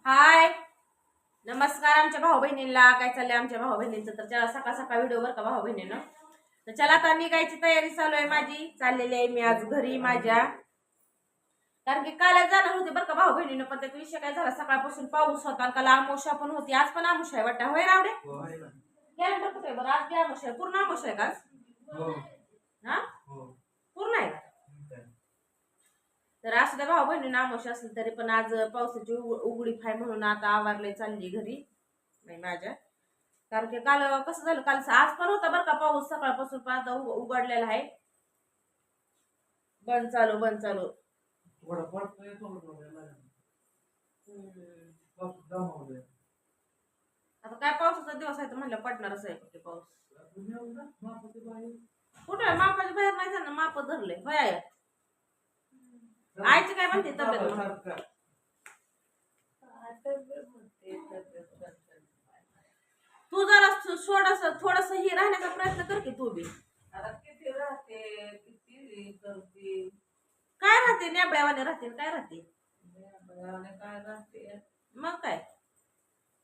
हाय, नमस्कार आमच्या भाऊ बहिणींना. काय चाललंय आमच्या भाऊ बहिणींचं? तर चला सकाळ सकाळ व्हिडिओ वर का भाऊ बहिणीनं. तर चला आता निघायची तयारी चालू आहे माझी. चाललेली आहे मी आज घरी माझ्या, कारण की कालच जाणार होते बरं का भाऊ बहिणीनं, पण त्याचा विषय काय झाला, सकाळपासून पाऊस होता. काल आमोशा पण होती, आज पण आमोशा आहे वाटतं. होय रावडे कॅलेंडर कुठे बरं? आज बी आमोशा आहे, पूर्ण आमोशा आहे का आज? हा, पूर्ण आहे का? तर असं त्या भाऊ बहिणीनं आमोशा असेल तरी पण आज पावसाची उघडीप आहे म्हणून आता आवारले चालली घरी नाही माझ्या. कारण की काल कसं झालं, काल आज पण होता बरं का पाऊस, सकाळपासून पण आता उघडलेला आहे. बंद चालू बंद चालू. आता काय पावसाचा दिवस आहे तर म्हणलं पडणारच आहे कुठे पाऊस. कुठे मापाच्या बाहेर नाही जाणं, माप धरले होय आहे. आईची काय म्हणते तब्येत मग? तू जरा थोडस ही राहण्याचा प्रयत्न कर की तू बी. किती राहते किती करते काय राहते नेबळ्यावाने राहते काय राहते काय राहते. मग काय,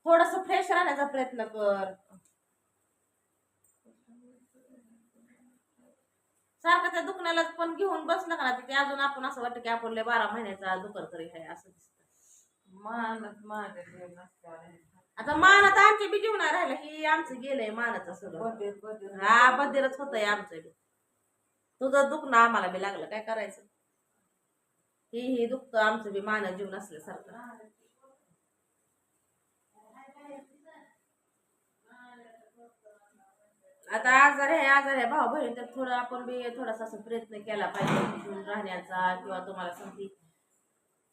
थोडस फ्रेश राहण्याचा प्रयत्न कर. सारखं त्या दुखण्याला पण घेऊन बसलं का ना ते अजून आपण असं वाटतं की आपण 12 महिन्याचा दुखर तरी आहे असं दिसतं. मानत माझ्या नसतं. आता मान आता आमच्या बी जीवना राहिलं, ही आमचं गेलंय मानाचं सगळं. हा बधीरच होतंय आमचं बी. तुझं दुखणं आम्हाला बी लागलं, काय करायचं. ही दुखतं आमचं बी, मान जीवन असल्यासारखं. आता आजार आहे भाऊ बहीण, तर थोडं आपण बी थोडासा असं प्रयत्न केला पाहिजे जीवन राहण्याचा, किंवा तुम्हाला सांगते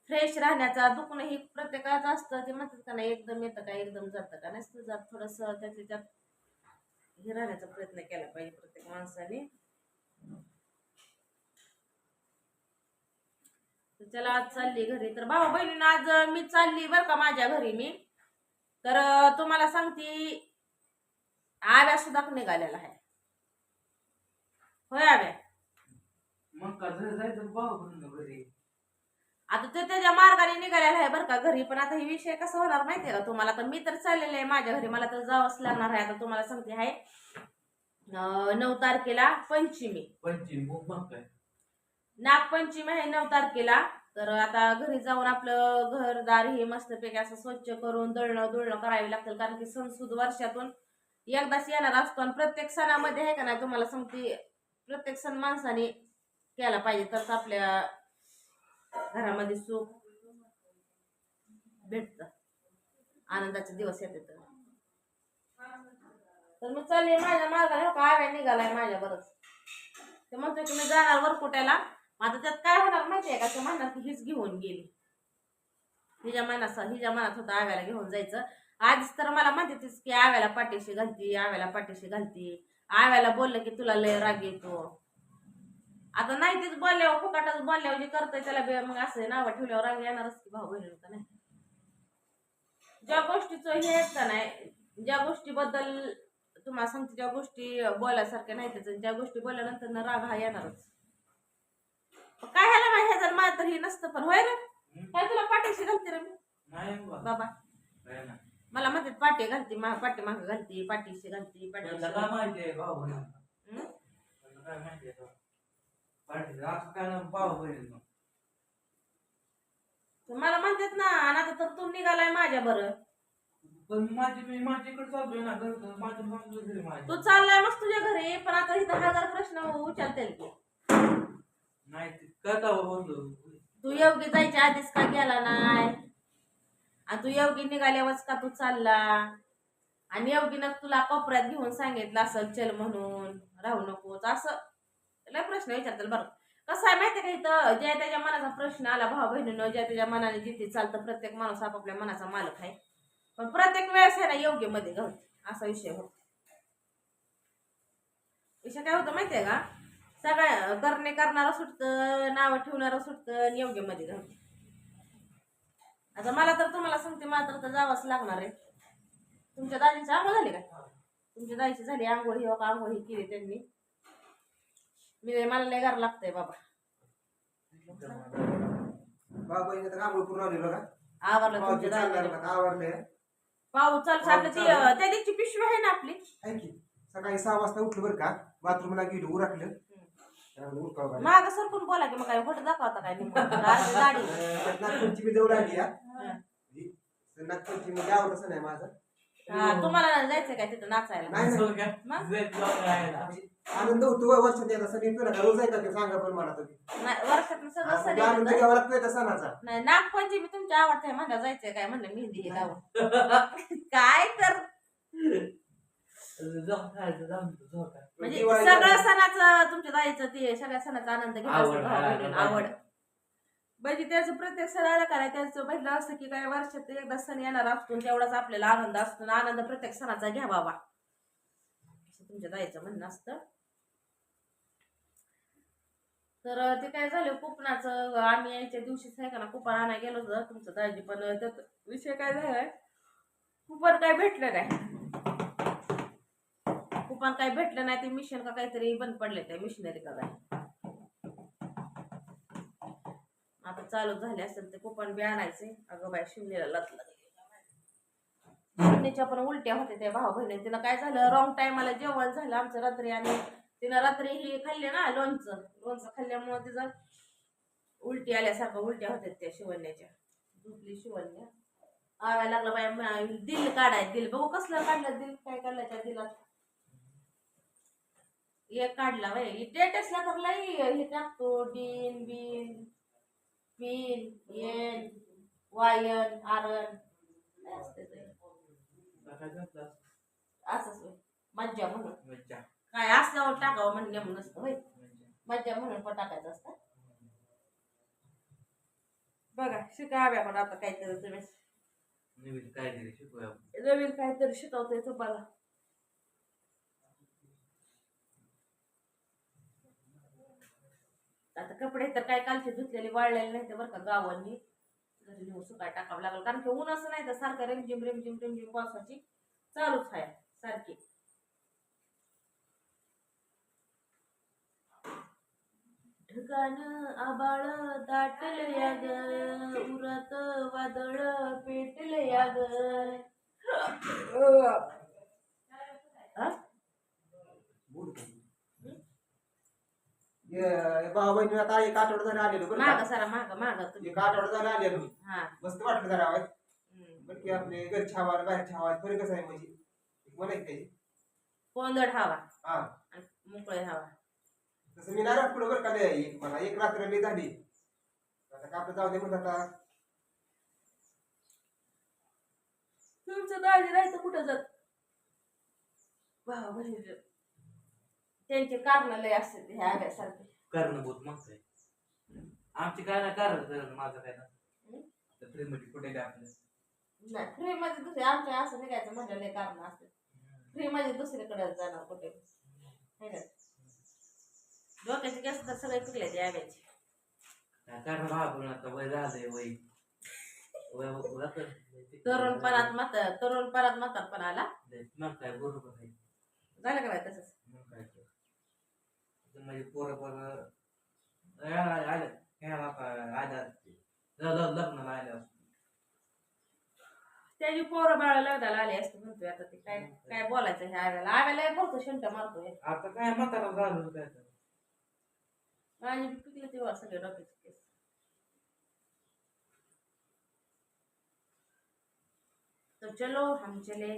फ्रेश राहण्याचा. दुखणं ही प्रत्येकाचं असतं, ते म्हणतात का नाही एकदम येतं का एकदम जातं का, नसतं जात. थोडस त्याच्यात हे राहण्याचा प्रयत्न केला पाहिजे प्रत्येक माणसाने. चला आज चालली घरी. तर भाऊ बहिणीनं आज मी चालली बरं का माझ्या घरी मी. तर तुम्हाला सांगते आव्या सुद्धा निघालेला आहे. होय आव्या, मग जायचं भाऊ घरी. आता ते त्याच्या मार्गाने निघालेला आहे बरं का घरी. पण आता हे विषय कसा होणार माहितीये का तुम्हाला? तर मी तर चाललेले आहे माझ्या घरी, मला तर जावंच लागणार आहे. आता तुम्हाला सांगते आहे 9 तारखेला पंचमी नागपंचमी आहे 9 तारखेला. तर आता घरी जाऊन आपलं घरदार हे मस्तपैकी असं स्वच्छ करून दळणं करावी लागतं, कारण की सणसूद वर्षातून एकदाच येणार असतो. आणि प्रत्येक सणामध्ये आहे का नाही तुम्हाला सांगते, प्रत्येक सण माणसाने केला पाहिजे, तर आपल्या घरामध्ये सुख भेटत, आनंदाचे दिवस येते. तर मी चालले माझ्या मार्गाने, काय निघालाय माझ्या बरंच. ते म्हणतो की मी जाणार वरकुट्याला. आता त्यात काय होणार माहितीये का, ते म्हणणार की हीच घेऊन गेली. हिच्या मनात होतं आव्याला घेऊन जायचं. आज तर मला म्हणतेच की आव्याला पाठीशी घालती, आव्याला पाठीशी घालती. आव्याला बोललं की तुला लय राग येतो. आता नाही तीच बोलल्यावर, फुकाटच बोलल्यावर जे करतोय त्याला मग असं नाव ठेवल्यावर राग येणारच की भाऊ बहिणी का नाही. ज्या गोष्टीचं हे आहेत का नाही, ज्या गोष्टीबद्दल तुम्हाला सांगते, ज्या गोष्टी बोलायसारख्या नाही, ज्या गोष्टी बोलल्यानंतर ना राग हा येणारच. काय ह्याला माहिती, ह्याचं माझं तर हे नसतं. पण होय रे, काय तुला पाठीशी घालते रे मी बाबा. मला म्हणते पाठी घालती, पाठी माग घालती, पाठीशी घालती, मला म्हणतात ना. आणि आता तर तू निघालाय माझ्या बरं. पण माझ्याकडे चाललोय ना तू चाललाय मस्त तुझ्या घरी, पण आता इथं 1000 प्रश्न विचारतील की नाही का बोललो. तू योगी जायच्या आधीच का गेला नाही, आणि तू योगी निघाल्यावरच का तू चालला, आणि योगीनं तुला कोपऱ्यात घेऊन सांगितलं असं चल म्हणून, राहू नकोच असं. लय प्रश्न विचारतील बरं. कसं आहे माहितीये का, इथं ज्या त्याच्या मनाचा प्रश्न आला भाऊ बहिणीनं, ज्या त्याच्या मनाने जिथे चालतं. प्रत्येक माणूस आपापल्या मनाचा मालक आहे, पण प्रत्येक वेळेस आहे ना योग्य मध्ये घालतो, असा विषय होतो. विषय काय होतं माहितीये का, सगळ्या करणारं सुटतं, नावं ठेवणारं सुटतं, योग्य मध्ये घालतो. आता मला तर तुम्हाला सांगते, मात्र तर जावंच लागणार आहे. तुमच्या दाजीची आंघोळ झाली का? तुमच्या दाजीची झाली आंघोळ, ही आंघोळ ही केली त्यांनी. मला लय गार लागतंय बाबा. बाबा आंघोळ करून आली बघा. आवरलं पावती तुमच्या चालणार दाजीने. ना आवरले पाऊस चालू आपलं ती त्या दिवशी पिशवी आहे ना आपली. आहे की सकाळी 6 वाजता उठलं बरं का बाथरूमला गेलो उरकलं उरकावं गाडी. माग सरकून बोला की मग काय फोटो दाखवता काय गाडी. त्यात नागपंचमी जवळ आली या हा. नागपंचमी गाव तसं नाही माझं तुम्हाला जायचंय काय तिथं नाचायला? नाही नाही असं का? मग? जायत लावून राहायला. आनंद होतो वर्षात येत असं येतो ना का रोज आहे का ते सांगा पण मला तुम्ही नाही, वर्षातून सगळं सण आनंद येतं. घ्यावा लागतोय त्या सणाचा नाही नागपंचमी तुमच्या आवडते म्हणलं जायचंय काय म्हणलं मेहंदी हे लावून. काय तर झोकायचं, जाऊन दे, झोका. म्हणजे दिवाळी सगळ्या सणाचं तुमच्या जायचं ते सगळ्या सणाचा आनंद घेत आवड, असतो भाऊ-बहिणीला, आवड. आवड. म्हणजे त्याचं प्रत्येक सणाला काय त्याचं पहिलं असतं की काय वर्षात एकदा सण येणार असतो तेवढाच आपल्याला आनंद असतो आणि आनंद प्रत्येक सणाचा घ्या बाबा असं तुमच्या जायचं म्हणणं असतं. तर ते काय झालं कुपनाचं आम्ही यायच्या दिवशीच आहे का ना कुपन आणायला गेलो होतो तुमचं दाजी पण त्यात विषय काय झालाय कुपन काय भेटलं नाही. कुपन काय भेटलं नाही ते मिशन का काहीतरी बंद पडले त्या मिशनरी का काय आता चालू झाले असेल ते कुपन बी आणायचे. अगं बाय शिवणीला लतलं शिवणीच्या पण उलट्या होत्या त्या भाऊ बहिणी. तिनं काय झालं रॉंग टायमाला जेवण झालं आमचं रात्री आणि तिनं रात्री ही खाल्ली ना लोणचं खाल्ल्यामुळे तिचं उलटी आल्यासारखं उलट्या होत्या त्या शिवण्याच्या. झोपली शिवण्या आवायला लागला बाय दिल काढाय दिल बघू कसलं काढलं दिल काय काढलं त्या दिलात एक काढला बाई स्टेटसला तर लई हे टाकतो डीन बिन पिन येन वायन आरण काय असते ते टाकायचं असंच होय. मज्जा म्हणून मज्जा. काय असल्यावर टाकावं म्हणून नेमून नसतं होय. मज्जा. मज्जा म्हणून पण टाकायचं असतं. बघा शिकाव्या पण आता काहीतरी तुम्ही नवीन काहीतरी शिकूया. नवीन काहीतरी शिकवतोय तुम्हाला. आता कपडे तर काय कालचे धुतलेले वाळलेले नाही तर बरं का गावांनी घरी नेऊन सुकाय टाकावं लागलं कारण की ऊन असं नाही तर सारखं रिमझिम रिमझिम रिमझिम पावसाची चालूच आहे सारखी. ढगान आबाळ दाटल याग उरत वादळ पेटल याग. भाऊ बहिणी आता एक आठवडा झाला आलेलो बरं माग का सारा माग तुम्ही. एक आठवडा झाला आलेलो हा मस्त वाटलं जरा आवाज बरं की आपले घरची हवा बाहेरची हवा फरक कसं आहे म्हणजे म्हणायचं काही कोंदड हवा हा आणि मोकळे हवा. तसं मी नाही पुढे बरं का एक मला एक रात्र मी झाली आता का आपलं जाऊ दे म्हणत आता तुमचं दाजी राहायचं कुठं जात भाऊ बहिणी त्यांचे कारण लय असते ते ह्या आव्यासारखे. कारणभूत मग काय आमची काय ना कारण माझं काय ना फ्रीमध्ये कुठे काय आपलं नाही फ्री मध्ये दुसरे आमच्या असं निघायचं म्हणजे लय कारण असते. फ्री मध्ये दुसरीकडे जाणार कुठे है का. डोक्याचे केस तर सगळे पिकले ते आव्याचे. कारण भागून आता वय झालंय वय तरुणपणात म्हातारपण आला मग काय बरोबर आहे. झालं का नाही तसंच. मग काय तर म्हणजे पोरं आलं लग्नाला आल्या त्याची पोरं बाळ लग्नाला आली असते म्हणतोय आता ते काय काय बोलायचं ह्या आव्याला. आव्याला बोलतो शंट मारतोय. आता काय म्हातारा झालं काय तर आणि पिकले तेव्हा सगळे डोक्याचे केस. तो चलो हम चले.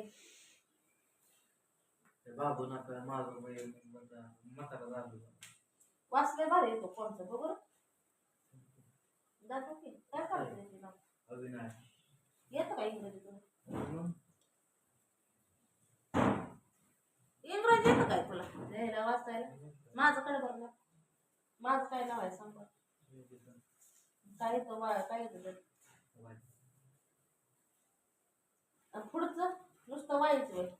बाबू नका माझं वय म्हातारा झालं वाचले भारी येतो कोणतं बघ जातो की काय करायचं अविनाश येतं का इंग्रजीतून. मग इंग्रजी येतं काय तुला लिहायला वाचायला. माझं कडे बघ ना माझं काय नाव आहे सांग काय येतं काय येतं पुढचं नुसतं व्हायचं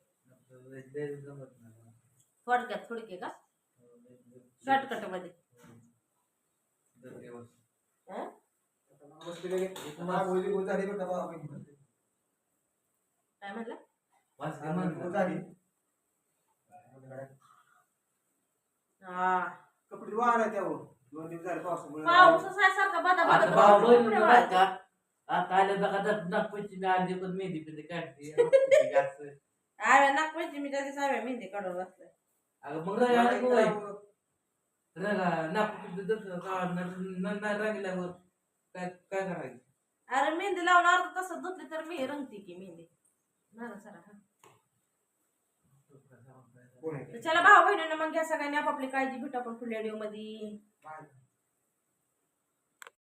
थोडक्यात थोडके का शॉर्टकट मध्ये. काय म्हटलं हा कपडे वाळा त्यावर 2 दिवस झाले पावसामुळे पाऊस आहे सारखा बदा बदा आता आल्या बघा नागपंचमी आली पण मेहंदी पिंदी काढते असं. आव्या नागपंचमी मी त्या दिवशी आव्या मेहंदी काढून बसलाय. अगं मग मला एक रंगा राव- नागपंचमी नाही रंगल्यावर काय काय करायचं. अरे मेहंदी लावून अर्धा तासात धुतली तर मी रंगती की मेहंदी. बरं सरा हा. कोण आहे? तर चला भाऊ बहिणीनं मग घ्या सगळ्यांनी आपापली काळजी भेटू आपण पुढल्या व्हिडिओ मध्ये. बाय.